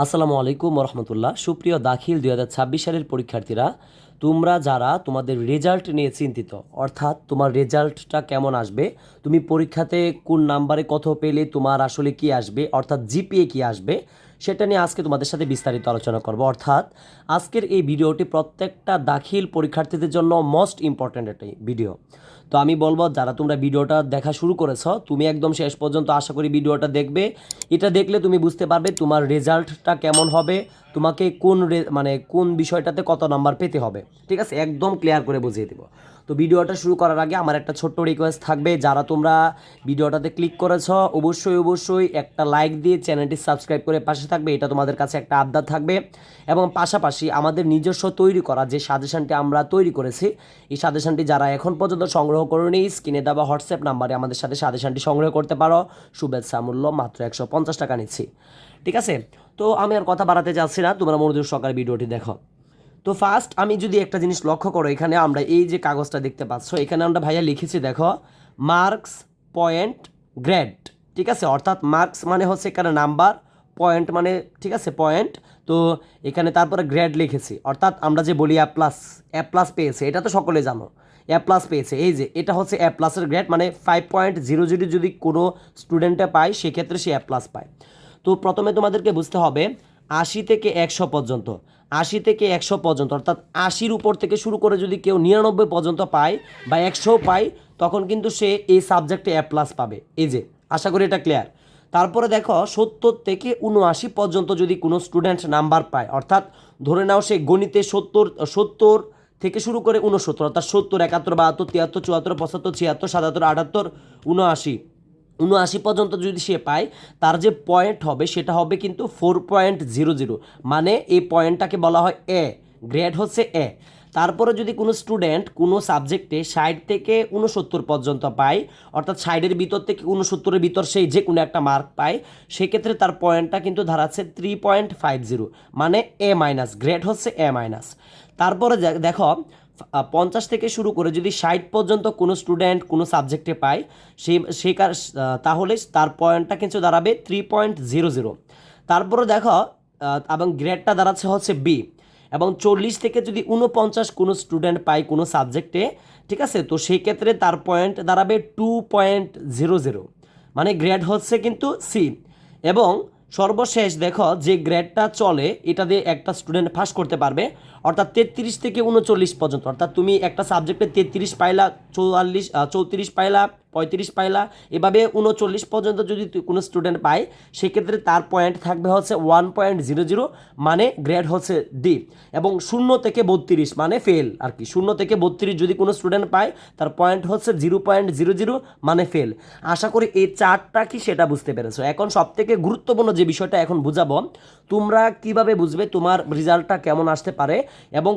আসসালামু আলাইকুম রহমতুল্লাহ। সুপ্রিয় দাখিল 2026 সালের পরীক্ষার্থীরা, তোমরা যারা তোমাদের রেজাল্ট নিয়ে চিন্তিত, অর্থাৎ তোমার রেজাল্টটা কেমন আসবে, তুমি পরীক্ষাতে কোন নাম্বারে কত পেলে তোমার আসলে কি আসবে, অর্থাৎ জিপিএ কি আসবে, সেটা নিয়ে আজকে তোমাদের সাথে বিস্তারিত আলোচনা করব। অর্থাৎ আজকের এই ভিডিওটি প্রত্যেকটা দাখিল পরীক্ষার্থীদের জন্য মোস্ট ইম্পর্ট্যান্ট একটি ভিডিও। তো আমি বলবো, যারা তোমরা ভিডিওটা দেখা শুরু করেছো, তুমি একদম শেষ পর্যন্ত আশা করি ভিডিওটা দেখবে। এটা দেখলে তুমি বুঝতে পারবে তোমার রেজাল্টটা কেমন হবে, তোমাকে মানে কোন বিষয়টাতে কত নাম্বার পেতে হবে। ঠিক আছে, একদম ক্লিয়ার করে বুঝিয়ে দেবো। তো ভিডিওটা শুরু করার আগে আমার একটা ছোট্ট রিকোয়েস্ট থাকবে, যারা তোমরা ভিডিওটাতে ক্লিক করেছ অবশ্যই একটা লাইক দিয়ে চ্যানেলটি সাবস্ক্রাইব করে পাশে থাকবে, এটা তোমাদের কাছে একটা আবদার থাকবে। এবং পাশাপাশি আমাদের নিজস্ব তৈরি করা যে সাজেশনটি আমরা তৈরি করেছি, এই সাজেশনটি যারা এখন পর্যন্ত সংগ্রহ করেনি, স্ক্রিনে দেওয়া হোয়াটসঅ্যাপ নাম্বারে আমাদের সাথে সাজেশনটি সংগ্রহ করতে পারো। শুভেচ্ছা মূল্য মাত্র 150 টাকা নিচ্ছি। ঠিক আছে, তো আমি আর কথা বাড়াতে চাচ্ছি না, তোমরা মনোযোগ সহকারে ভিডিওটি দেখো। তো ফার্স্ট আমি যদি একটা জিনিস লক্ষ্য করো, এখানে আমরা এই যে কাগজটা দেখতে পাচ্ছ, এখানে আমরা ভাইয়া লিখেছি, দেখো, মার্কস, পয়েন্ট, গ্রেড। ঠিক আছে, অর্থাৎ মার্কস মানে হচ্ছে এখানে নাম্বার, পয়েন্ট মানে, ঠিক আছে, পয়েন্ট। তো এখানে তারপরে গ্রেড লিখেছি, অর্থাৎ আমরা যে বলি এ প্লাস পেয়েছে, এটা তো সকলে জানো। এ প্লাস পেয়েছে, এই যে এটা হচ্ছে এ প্লাসের গ্রেড, মানে 5.00 যদি কোনো স্টুডেন্টে পায় সেক্ষেত্রে সে এ প্লাস পায়। তো প্রথমে তোমাদেরকে বুঝতে হবে 80 থেকে 100 পর্যন্ত, 80 থেকে 100 পর্যন্ত, অর্থাৎ 80-র উপর থেকে শুরু করে যদি কেউ 99 পর্যন্ত পায় বা 100 পায়, তখন কিন্তু সে এই সাবজেক্টে এ প্লাস পাবে। এই যে, আশা করি এটা ক্লিয়ার। তারপরে দেখো 70 থেকে 79 পর্যন্ত যদি কোনো স্টুডেন্ট নাম্বার পায়, অর্থাৎ ধরে নাও সে গণিতে 70 থেকে শুরু করে 69, অর্থাৎ 70, 71, 72, 73, 74, 75, 76, 77, 78, 79, 79 পর্যন্ত যদি সে পায়, তার যে পয়েন্ট হবে সেটা হবে কিন্তু 4.00, মানে এই পয়েন্টটাকে বলা হয় এ, গ্রেড হচ্ছে এ। তারপরে যদি কোনো স্টুডেন্ট কোনো সাবজেক্টে 60 থেকে 69 পর্যন্ত পায়, অর্থাৎ 60-এর ভিতর থেকে 69-এর ভিতর সেই যে কোনো একটা মার্ক পায়, সেক্ষেত্রে তার পয়েন্টটা কিন্তু দাঁড়াচ্ছে 3.50, মানে এ মাইনাস, গ্রেড হচ্ছে এ মাইনাস। তারপরে দেখো 50 থেকে শুরু করে যদি 60 পর্যন্ত কোনো স্টুডেন্ট কোনো সাবজেক্টে পায়, তাহলে তার পয়েন্টটা কিন্তু দাঁড়াবে 3.00। তারপরে দেখো এবং গ্রেডটা দাঁড়াচ্ছে হচ্ছে বি। এবং 40 থেকে যদি 49 কোনো স্টুডেন্ট পায় কোনো সাবজেক্টে, ঠিক আছে, তো সেই ক্ষেত্রে তার পয়েন্ট দাঁড়াবে 2.00, মানে গ্রেড হচ্ছে কিন্তু সি। এবং সর্বশেষ দেখো যে গ্রেডটা চলে, এটা দিয়ে একটা স্টুডেন্ট পাস করতে পারবে, অর্থাৎ 33 থেকে 39 পর্যন্ত, অর্থাৎ তুমি একটা সাবজেক্টে 33 পাইলা, 34 পাইলা, 35 পাইলা, এভাবে 39 পর্যন্ত যদি কোনো স্টুডেন্ট পায়, সেক্ষেত্রে তার পয়েন্ট থাকবে হচ্ছে 1.00, মানে গ্রেড হচ্ছে ডি। এবং 0 থেকে 32 মানে ফেল আর কি, 0 থেকে 32 যদি কোনো স্টুডেন্ট পায়, তার পয়েন্ট হচ্ছে 0.00, মানে ফেল। আশা করি এই চার্টটা কি সেটা বুঝতে পেরেছো। এখন সব থেকে গুরুত্বপূর্ণ যে বিষয়টা এখন বুঝাবো, তোমরা কিভাবে বুঝবে তোমার রেজাল্টটা কেমন আসতে পারে, এবং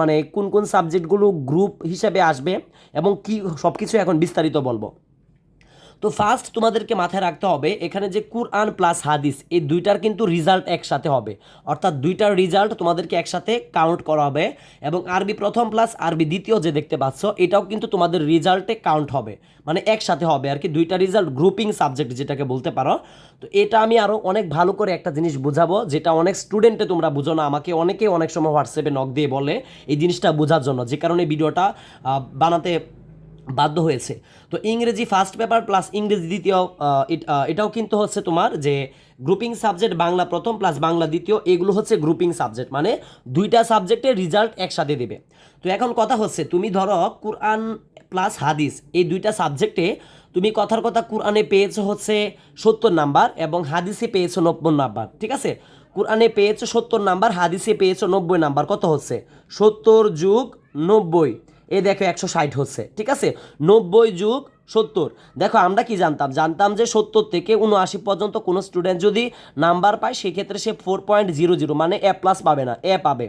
মানে কোন কোন সাবজেক্টগুলো গ্রুপ হিসেবে আসবে, এবং কি সব কিছু এখন বিস্তারিত বলবো। তো ফার্স্ট তোমাদেরকে মাথায় রাখতে হবে, এখানে যে কুরআন প্লাস হাদিস, এই দুইটার কিন্তু রেজাল্ট একসাথে হবে, অর্থাৎ দুইটার রেজাল্ট তোমাদেরকে একসাথে কাউন্ট করা হবে। এবং আরবি প্রথম প্লাস আরবি দ্বিতীয় যে দেখতে পাচ্ছ, এটাও কিন্তু তোমাদের রেজাল্টে কাউন্ট হবে, মানে একসাথে হবে আর কি, দুইটা রেজাল্ট গ্রুপিং সাবজেক্ট যেটাকে বলতে পারো। তো এটা আমি আরও অনেক ভালো করে একটা জিনিস বুঝাবো, যেটা অনেক স্টুডেন্টে তোমরা বুঝো না, আমাকে অনেকে অনেক সময় হোয়াটসঅ্যাপে নক দিয়ে বলে এই জিনিসটা বোঝার জন্য, যে কারণে ভিডিওটা বানাতে বাধ্য হয়েছে। তো ইংরেজি ফার্স্ট পেপার প্লাস ইংরেজি দ্বিতীয়, এটাও কিন্তু হচ্ছে তোমার যে গ্রুপিং সাবজেক্ট, বাংলা প্রথম প্লাস বাংলা দ্বিতীয়, এগুলো হচ্ছে গ্রুপিং সাবজেক্ট, মানে দুইটা সাবজেক্টের রেজাল্ট একসাথে দেবে। তো এখন কথা হচ্ছে, তুমি ধরো কুরআন প্লাস হাদিস, এই দুইটা সাবজেক্টে তুমি কথার কথা কুরআনে পেয়েছো হচ্ছে 70 নাম্বার এবং হাদিসে পেয়েছো 90 নাম্বার। ঠিক আছে, কুরআনে পেয়েছো 70 নাম্বার, হাদিসে পেয়েছো 90 নাম্বার, কত হচ্ছে 70 যোগ 90, এই দেখো 160 হচ্ছে। ঠিক আছে, 90 যোগ 70, দেখো আমরা কি জানতাম যে 70 থেকে 79 পর্যন্ত কোনো স্টুডেন্ট যদি নাম্বার পায়, সেক্ষেত্রে সে 4.00, মানে এ প্লাস পাবে না, এ পাবে।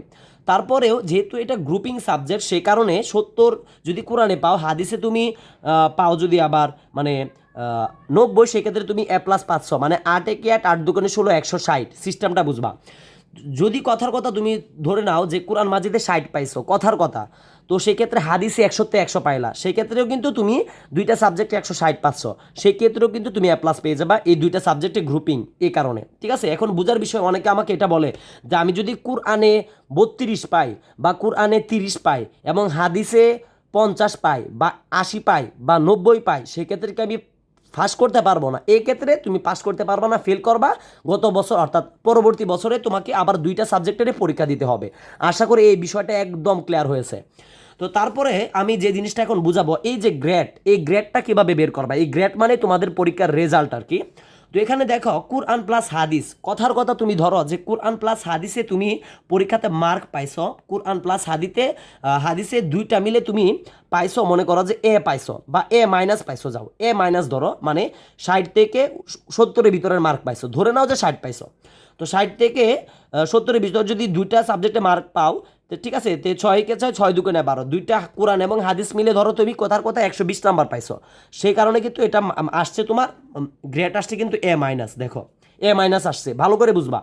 তারপরেও যেহেতু এটা গ্রুপিং সাবজেক্ট, সে কারণে 70 যদি কোরআনে পাও, হাদিসে তুমি পাও যদি আবার মানে 90, সেক্ষেত্রে তুমি এ প্লাস পাচ্ছ, মানে 8 একে 8, 8 দুগুণে 16, 160, সিস্টেমটা বুঝবা। যদি কথার কথা তুমি ধরে নাও যে কোরআন মাজিদে 60 পাইছো, কথার কথা, তো সেই ক্ষেত্রে হাদিসে 100তে 100 পাইলা, সেই ক্ষেত্রেও কিন্তু তুমি দুইটা সাবজেক্টে 160 পাচ্ছ, সেই ক্ষেত্রেও কিন্তু তুমি এ প্লাস পেয়ে যাবা এই দুইটা সাবজেক্টে গ্রুপিং এই কারণে। ঠিক আছে, এখন বোঝার বিষয়, অনেকে আমাকে এটা বলে যে আমি যদি কুরআনে 32 পাই বা কুরআনে 30 পাই এবং হাদিসে 50 পাই বা 80 পাই বা 90 পাই, সেক্ষেত্রে কি আমি পাস করতে পারবো না? এই ক্ষেত্রে তুমি পাস করতে পারবা না, ফেল করবা। গত বছর অর্থাৎ পরবর্তী বছরে তোমাকে আবার দুইটা সাবজেক্টের পরীক্ষা দিতে হবে। আশা করি এই বিষয়টা একদম ক্লিয়ার হয়েছে। তো তারপরে আমি যে জিনিসটা এখন বুঝাবো, এই যে গ্রেড, এই গ্রেডটা কিভাবে বের করবা? এই গ্রেড মানে তোমাদের পরীক্ষার রেজাল্ট আর কি। তো এখানে দেখো কুরআন প্লাস হাদিস, কথার কথা তুমি ধরো যে কুরআন প্লাস হাদিসে তুমি পরীক্ষাতে মার্ক পাইছো, কুরআন প্লাস হাদিসে দুইটা মিলে তুমি পাইছো, মনে করো যে এ পাইছো বা এ মাইনাস পাইছো, যাও এ মাইনাস ধরো, মানে 60 থেকে 70-এর ভিতরের মার্ক পাইছো, ধরে নাও যে 60 পাইছো। তো 60 থেকে 70-এর ভিতর যদি দুইটা সাবজেক্টে মার্ক পাও, তো ঠিক আছে, তো 6 কে 6, 6 2 × 12, দুইটা কোরআন এবং হাদিস মিলে ধরো তুমি কথার কথা 120 নাম্বার পাইছো। সেই কারণে কিন্তু এটা আসছে তোমার গ্রেড আসছে কিন্তু এ মাইনাস, দেখো এ মাইনাস আসছে, ভালো করে বুঝবা।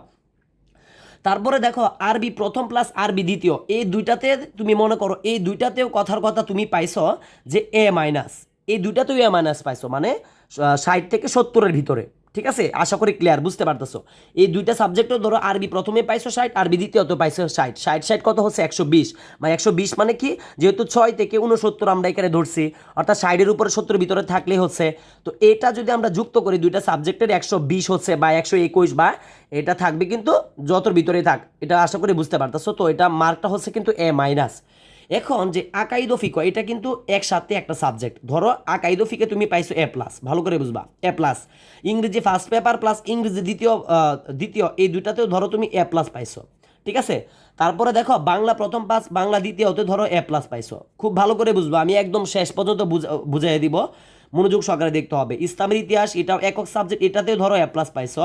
তারপরে দেখো আরবি প্রথম প্লাস আরবি দ্বিতীয়, এই দুইটাতে তুমি মনে করো এই দুইটাতেও কথার কথা তুমি পাইছো যে এ মাইনাস, এই দুইটাতেও এ মাইনাস পাইছো, মানে 60 থেকে 70-এর ভিতরে। ঠিক আছে, আশা করি ক্লিয়ার, বুঝতে পারতেছো। এই দুইটা সাবজেক্টও ধরো আরবি প্রথমে পাইছো 60, আরবি দ্বিতীয়তে পাইছো 60, 60 কত হচ্ছে 120, মানে 120 মানে কি, যেহেতু 6 থেকে 69 আমরা এখানে ধরছি, অর্থাৎ 60-এর উপরে 70-এর ভিতরে থাকলেই হচ্ছে। তো এটা যদি আমরা যুক্ত করি দুইটা সাবজেক্টের 120 হচ্ছে বা 121, বা এটা থাকবে কিন্তু যতর ভিতরেই থাক, এটা আশা করি বুঝতে পারতেছো। তো এটা মার্কটা হচ্ছে কিন্তু এ মাইনাস। এখন যে আকাইদ ও ফিকহ, এটা কিন্তু একসাথে একটা সাবজেক্ট। ধরো আকাইদ ও ফিকে তুমি পাইছো এ প্লাস, ভালো করে বুঝবা, এ প্লাস। ইংরেজি ফার্স্ট পেপার প্লাস ইংরেজি দ্বিতীয় এই দুইটাতেও ধরো তুমি এ প্লাস পাইছো। ঠিক আছে, তারপরে দেখো বাংলা প্রথম পাস, বাংলা দ্বিতীয়তে ধরো এ প্লাস পাইছো। খুব ভালো করে বুঝবা, আমি একদম শেষ পর্যন্ত বুঝাই দিব, মনোযোগ সহকারে দেখতে হবে। ইসলামের ইতিহাস, এটাও একক সাবজেক্ট, এটাতেও ধরো এ প্লাস পাইছো।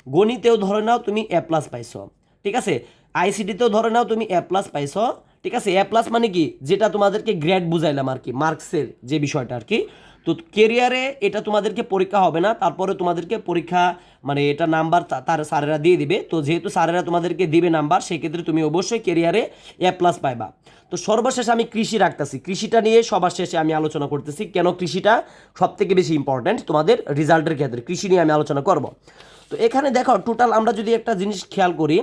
গণিতেও ধরে নাও তুমি এ প্লাস পাইছো। ঠিক আছে, আইসিটিতেও ধরে নাও তুমি এ প্লাস পাইছো। ঠিক আছে, এ প্লাস মানে কি, যেটা তোমাদেরকে গ্রেড বুঝাইলাম আর কি, মার্কসের যে বিষয়টা আর কি। তো কেরিয়ারে এটা তোমাদেরকে পরীক্ষা হবে না, তারপরে তোমাদেরকে পরীক্ষা মানে এটা নাম্বার তার স্যারেরা দিয়ে দিবে। তো যেহেতু স্যারেরা তোমাদেরকে দিবে নাম্বার, সেক্ষেত্রে তুমি অবশ্যই কেরিয়ারে এ প্লাস পাইবা। তো সর্বশেষে আমি কৃষি রাখতেছি, কৃষিটা নিয়ে সবার শেষে আমি আলোচনা করতেছি, কেন কৃষিটা সব থেকে বেশি ইম্পর্ট্যান্ট তোমাদের রেজাল্টের ক্ষেত্রে, কৃষি নিয়ে আমি আলোচনা করব। তো এখানে দেখো টোটাল আমরা যদি একটা জিনিস খেয়াল করি,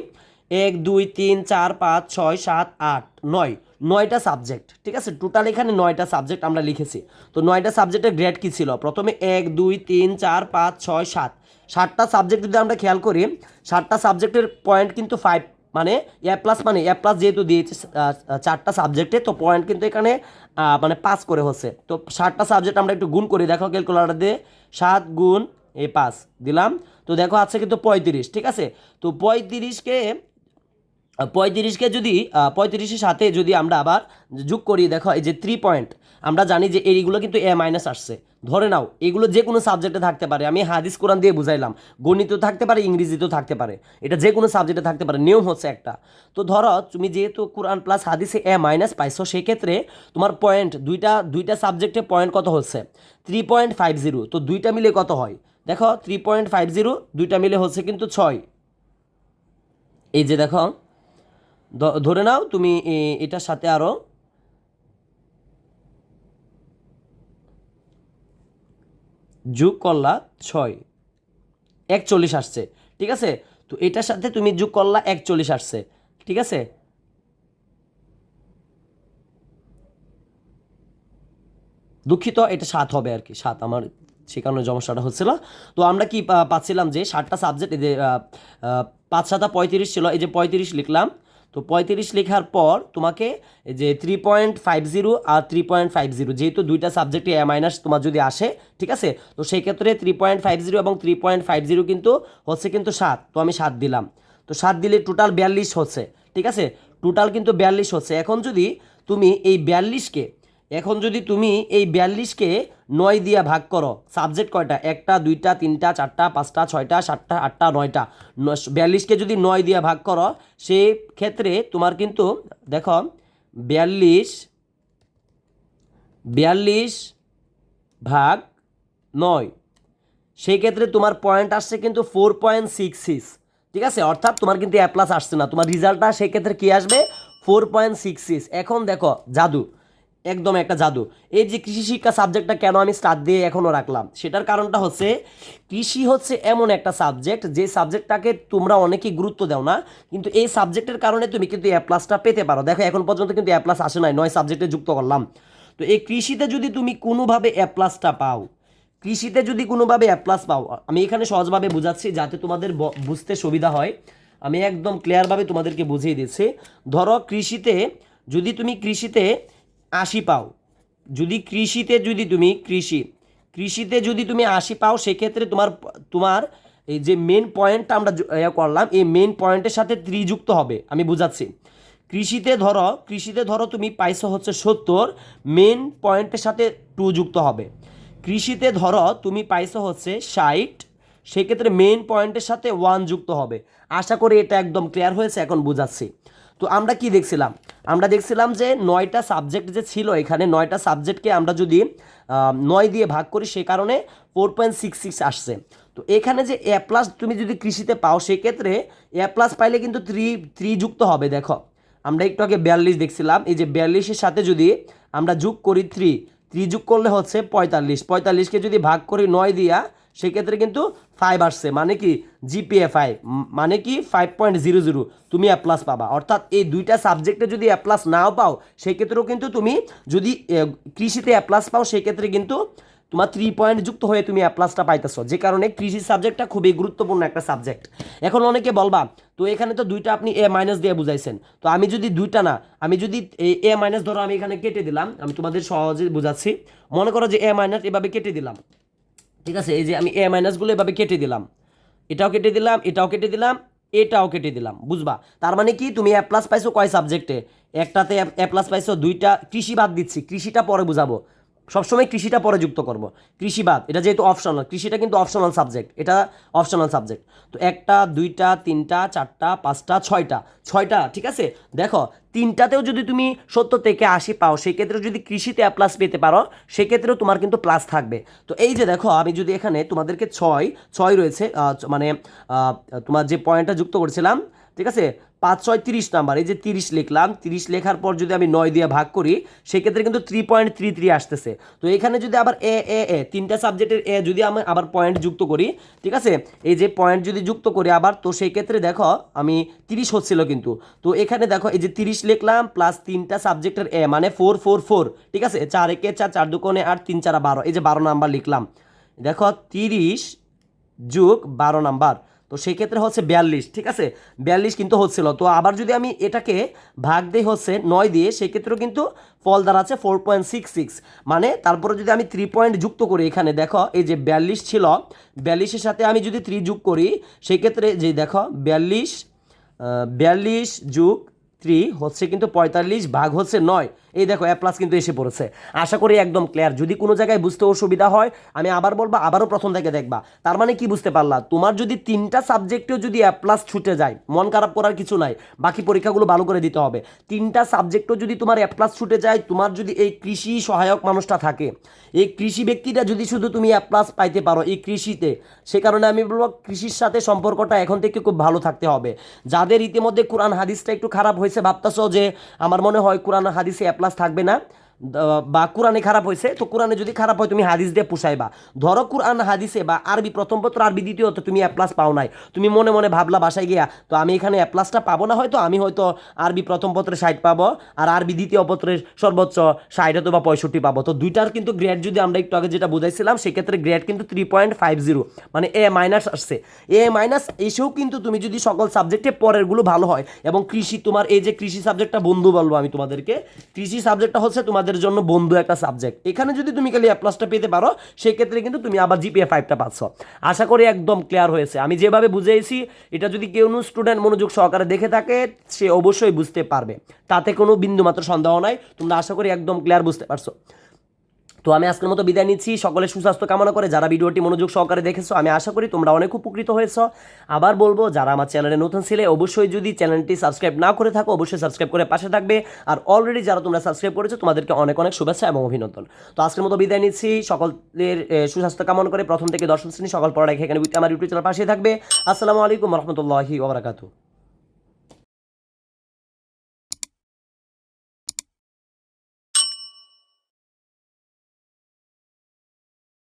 1 2 3 4 5 6 7 8 9, 9টা সাবজেক্ট। ঠিক আছে, টোটাল এখানে 9টা সাবজেক্ট আমরা লিখেছি। তো 9টা সাবজেক্টের গ্রেড কী ছিল? প্রথমে 1 2 3 4 5 6 7, 7টা সাবজেক্ট যদি আমরা খেয়াল করি, 7টা সাবজেক্টের পয়েন্ট কিন্তু 5, মানে এ প্লাস, মানে এ প্লাস যেহেতু দিয়েছে 4টা সাবজেক্টে, তো পয়েন্ট কিন্তু এখানে মানে 5 করে হচ্ছে। তো 7টা সাবজেক্ট আমরা একটু গুণ করি, দেখো ক্যালকুলেটর দিয়ে, 7 গুণ 5 দিলাম, তো দেখো আছে কিন্তু 35। ঠিক আছে, তো 35কে যদি 35-এর সাথে যদি আমরা আবার যোগ করি, দেখো এই যে 3 পয়েন্ট, আমরা জানি যে এইগুলো কিন্তু এ মাইনাস আসছে। ধরে নাও এগুলো যে কোনো সাবজেক্টে থাকতে পারে, আমি হাদিস কোরআন দিয়ে বুঝাইলাম, গণিতেও থাকতে পারে, ইংরেজিতেও থাকতে পারে, এটা যে কোনো সাবজেক্টে থাকতে পারে, নিয়ম হচ্ছে একটা। তো ধরো তুমি যেহেতু কোরআন প্লাস হাদিসে এ মাইনাস পাইছো, সেক্ষেত্রে তোমার পয়েন্ট দুইটা সাবজেক্টে পয়েন্ট কত হচ্ছে? 3.50। তো দুইটা মিলে কত হয়? দেখো 3.50, দুইটা মিলে হচ্ছে কিন্তু 6। এই যে দেখো, ধরে নাও তুমি এটার সাথে আরও যোগ করলা 6, 41 আসছে। ঠিক আছে, তো এটার সাথে তুমি যোগ করলা 41 আসছে। ঠিক আছে, দুঃখিত, এটা 7 হবে আর কি, 7 আমার সে কারণে সমস্যাটা হচ্ছিল। তো আমরা কি পাচ্ছিলাম যে 7টা সাবজেক্ট, এই যে 5 7 35 ছিল, এই যে 35 লিখলাম। তো 35 লেখার পর তোমাকে এই যে 3.50 আর 3.50, যেহেতু দুইটা সাবজেক্টে এ মাইনাস তোমার যদি আসে, ঠিক আছে, তো সেই ক্ষেত্রে 3.50 এবং 3.50 কিন্তু হচ্ছে কিন্তু 7, তো আমি 7 দিলাম। তো 7 দিলে টোটাল 42 হচ্ছে। ঠিক আছে, টোটাল কিন্তু 42 হচ্ছে। তুমি এই 42কে এখন যদি তুমি এই 42কে 9 দিয়া ভাগ করো, সাবজেক্ট কয়টা? 1টা 2টা 3টা 4টা 5টা 6টা 7টা 8টা 9টা, 42কে যদি 9 দিয়া ভাগ করো, সেই ক্ষেত্রে তোমার কিন্তু দেখো 42 ভাগ 9, সেই ক্ষেত্রে তোমার পয়েন্ট আসছে কিন্তু 4.66। ঠিক আছে, অর্থাৎ তোমার কিন্তু এ প্লাস আসছে না, তোমার রেজাল্টটা সেই ক্ষেত্রে কী আসবে? 4.66। এখন দেখো জাদু, একদম একটা জাদু। এই যে কৃষি শিক্ষা সাবজেক্টটা কেন আমি স্টার্ট দিয়ে এখনও রাখলাম, সেটার কারণটা হচ্ছে কৃষি হচ্ছে এমন একটা সাবজেক্ট যে সাবজেক্টটাকে তোমরা অনেকেই গুরুত্ব দাও না, কিন্তু এই সাবজেক্টের কারণে তুমি কিন্তু এ প্লাসটা পেতে পারো। দেখো এখন পর্যন্ত কিন্তু এ প্লাস আসে নাই, 9 সাবজেক্টে যুক্ত করলাম। তো এই কৃষিতে যদি তুমি কোনোভাবে এ প্লাসটা পাও, কৃষিতে যদি কোনোভাবে এ প্লাস পাও, আমি এখানে সহজভাবে বুঝাচ্ছি যাতে তোমাদের বুঝতে সুবিধা হয়। আমি একদম ক্লিয়ারভাবে তোমাদেরকে বুঝিয়ে দিচ্ছি। ধরো কৃষিতে যদি তুমি কৃষিতে 80 পাও, যদি কৃষিতে যদি তুমি কৃষিতে যদি তুমি 80 পাও, সেক্ষেত্রে তোমার তোমার এই যে মেন পয়েন্টটা আমরা করলাম, এই মেন পয়েন্টের সাথে 3 যুক্ত হবে। আমি বুঝাচ্ছি। কৃষিতে ধরো তুমি পাইছো হচ্ছে 70, মেন পয়েন্টের সাথে 2 যুক্ত হবে। কৃষিতে ধরো তুমি পাইছো হচ্ছে 60, সেক্ষেত্রে মেইন পয়েন্টের সাথে 1 যুক্ত হবে। আশা করি এটা একদম ক্লিয়ার হয়েছে, এখন বুঝাচ্ছি। তো আমরা কি দেখছিলাম, আমরা দেখছিলাম যে 9টা সাবজেক্ট যে ছিল এখানে, 9টা সাবজেক্টকে আমরা যদি 9 দিয়ে ভাগ করি, সে কারণে 4.66 আসছে। তো এখানে যে এ প্লাস তুমি যদি কৃষিতে পাও, সেক্ষেত্রে এ প্লাস পাইলে কিন্তু 3 যুক্ত হবে। দেখো আমরা একটু আগে 42 দেখছিলাম, এই যে 42-এর সাথে যদি আমরা যোগ করি 3 যোগ করলে হচ্ছে 45কে যদি ভাগ করি 9 দিয়া, সেক্ষেত্রে কিন্তু 5 আসছে। মানে কি জিপিএ 5, মানে কি 5.00 তুমি এ প্লাস পাবা। অর্থাৎ এই দুইটা সাবজেক্টে যদি এ প্লাস নাও পাও, সেক্ষেত্রেও কিন্তু তুমি যদি কৃষিতে এ প্লাস পাও, সেক্ষেত্রে কিন্তু তোমার 3 পয়েন্ট যুক্ত হয়ে তুমি এ প্লাসটা পাইতেছো। যে কারণে কৃষি সাবজেক্টটা খুবই গুরুত্বপূর্ণ একটা সাবজেক্ট। এখন অনেকে বলবা, তো এখানে তো দুইটা আপনি এ মাইনাস দিয়ে বুঝাইছেন, তো আমি যদি দুইটা না, আমি যদি এ মাইনাস ধরো আমি এখানে কেটে দিলাম, আমি তোমাদের সহজে বুঝাচ্ছি। মনে করো যে এ মাইনাস এভাবে কেটে দিলাম, ঠিক আছে? এই যে আমি এ মাইনাসগুলো এভাবে কেটে দিলাম, এটাও কেটে দিলাম, এটাও কেটে দিলাম, এটাও কেটে দিলাম, বুঝবা? তার মানে কি তুমি এ প্লাস পাইছো কয় সাবজেক্টে? একটাতে এ প্লাস পাইছো, দুইটা। কৃষি বাদ দিচ্ছি, কৃষিটা পরে বুঝাবো, সবসময় কৃষিটা পরে যুক্ত করব। কৃষি বাদ, এটা যেহেতু অপশনাল, কৃষিটা কিন্তু অপশনাল সাবজেক্ট, এটা অপশনাল সাবজেক্ট। তো একটা, দুইটা, তিনটা, চারটা, পাঁচটা, ছয়টা, ঠিক আছে? দেখো তিনটাতেও যদি তুমি 70 থেকে 80 পাও, সেক্ষেত্রে যদি কৃষিতে এ প্লাস পেতে পারো, সেক্ষেত্রেও তোমার কিন্তু প্লাস থাকবে। তো এই যে দেখো আমি যদি এখানে তোমাদেরকে ছয় রয়েছে, মানে তোমার যে পয়েন্টটা যুক্ত করেছিলাম, ঠিক আছে? 5, 6, 30 নাম্বার, এই যে 30 লিখলাম, 30 লেখার পর যদি আমি 9 দিয়ে ভাগ করি, সেক্ষেত্রে কিন্তু 3.33 আসতেছে। তো এখানে যদি আবার এ তিনটা সাবজেক্টের এ যদি আমি আবার পয়েন্ট যুক্ত করি, ঠিক আছে? এই যে পয়েন্ট যদি যুক্ত করি আবার, তো সেই ক্ষেত্রে দেখো আমি 30 হচ্ছিল কিন্তু। তো এখানে দেখো এই যে 30 লিখলাম প্লাস তিনটা সাবজেক্টের এ, মানে 4, ঠিক আছে? 4 একে 4, 4 দুকোণে 8, 3 4 12, এই যে 12 নাম্বার লিখলাম। দেখো 30 যোগ 12 নাম্বার, তো সেই ক্ষেত্রে হচ্ছে 42, ঠিক আছে? 42 কিন্তু হচ্ছিল। তো আবার যদি আমি এটাকে ভাগ দিই হচ্ছে 9 দিয়ে, সেক্ষেত্রেও কিন্তু ফল দাঁড়াচ্ছে 4.66। মানে তারপরে যদি আমি 3 পয়েন্ট যুক্ত করি, এখানে দেখো এই যে 42 ছিল, 42-এর সাথে আমি যদি 3 যোগ করি, সেক্ষেত্রে যে দেখো 42 যোগ 3 হচ্ছে কিন্তু 45, ভাগ হচ্ছে 9। এই দেখো এ প্লাস কিন্তু এসে পড়েছে। আশা করি একদম ক্লিয়ার। যদি কোনো জায়গায় বুঝতে অসুবিধা হয়, আমি আবার বলবো, আবারও প্রথম থেকে দেখবা। তার মানে কি বুঝতে পারলা? তোমার যদি 3টা সাবজেক্টেও যদি এ প্লাস ছুটে যায়, মন খারাপ করার কিছু নাই, বাকি পরীক্ষাগুলো ভালো করে দিতে হবে। 3টা সাবজেক্টও যদি তোমার এ প্লাস ছুটে যায়, তোমার যদি এই কৃষি সহায়ক মানুষটা থাকে, এই কৃষি ব্যক্তিটা যদি শুধু তুমি এ প্লাস পাইতে পারো এই কৃষিতে, সে কারণে আমি বলবো কৃষির সাথে সম্পর্কটা এখন থেকে খুব ভালো থাকতে হবে। যাদের ইতিমধ্যে কোরআন হাদিসটা একটু খারাপ হয়েছে, ভাবতেছো যে আমার মনে হয় কোরআন হাদিসে এ প্লাস থাকবে না, বা কোরআনে খারাপ হয়েছে, তো কোরআনে যদি খারাপ হয় তুমি হাদিস দিয়ে পুষাইবা। ধরো কোরআন হাদিসে বা আরবি প্রথম পত্র, আরবি দ্বিতীয়ত তুমি এ প্লাস পাও নাই, তুমি মনে মনে ভাবলা বাসায় গিয়া, তো আমি এখানে এ প্লাসটা পাবো না, হয়তো আমি হয়তো আরবি প্রথম পত্রে 60 পাবো, আর আরবি দ্বিতীয় পত্রের সর্বোচ্চ 60 অথবা 65 পাবো। তো দুইটার কিন্তু গ্রেড যদি আমরা একটু আগে যেটা বুঝাইছিলাম, সেক্ষেত্রে গ্রেড কিন্তু 3.50, মানে এ মাইনাস আসছে। এ মাইনাস এসেও কিন্তু তুমি যদি সকল সাবজেক্টে পরেরগুলো ভালো হয়, এবং কৃষি, তোমার এই যে কৃষি সাবজেক্টটা বন্ধু বলবো আমি তোমাদেরকে, কৃষি সাবজেক্টটা হচ্ছে তোমাদের জন্য বন্ধু একটা সাবজেক্ট। এখানে যদি তুমি খালি এ প্লাসটা পেতে পারো, সেক্ষেত্রে কিন্তু তুমি আবার জিপিএ 5টা পাচ্ছ। আশা করি একদম ক্লিয়ার হয়েছে। আমি যেভাবে বুঝিয়েছি, এটা যদি কেউ স্টুডেন্ট মনোযোগ সহকারে দেখে থাকে, সে অবশ্যই বুঝতে পারবে, তাতে কোনো বিন্দুমাত্র সন্দেহ নাই। তোমরা আশা করি একদম ক্লিয়ার বুঝতে পারছো। তো আমি আজকের মতো বিদায় নিচ্ছি, সকলের সুস্বাস্থ্য কামনা করে। যারা ভিডিওটি মনোযোগ সহকারে দেখেছো, আমি আশা করি তোমরা অনেক উপকৃত হয়েছো। আবার বলবো, যারা আমার চ্যানেলে নতুন ছিলে, অবশ্যই যদি চ্যানেলটি সাবস্ক্রাইব না করে থাকো, অবশ্যই সাবস্ক্রাইব করে পাশে থাকবে। আর অলরেডি যারা তোমরা সাবস্ক্রাইব করেছো, তোমাদেরকে অনেক অনেক শুভেচ্ছা এবং অভিনন্দন। তো আজকের মতো বিদায় নিচ্ছি, সকলের সুস্বাস্থ্য কামনা করে। প্রথম থেকে দশম শ্রেণী সকল পড়ালেখা এখানে আমার ইউটিউব চ্যানেল পাশে থাকবে। আসসালামু আলাইকুম রহমতুল্লাহি ওয়া বারাকাতুহু।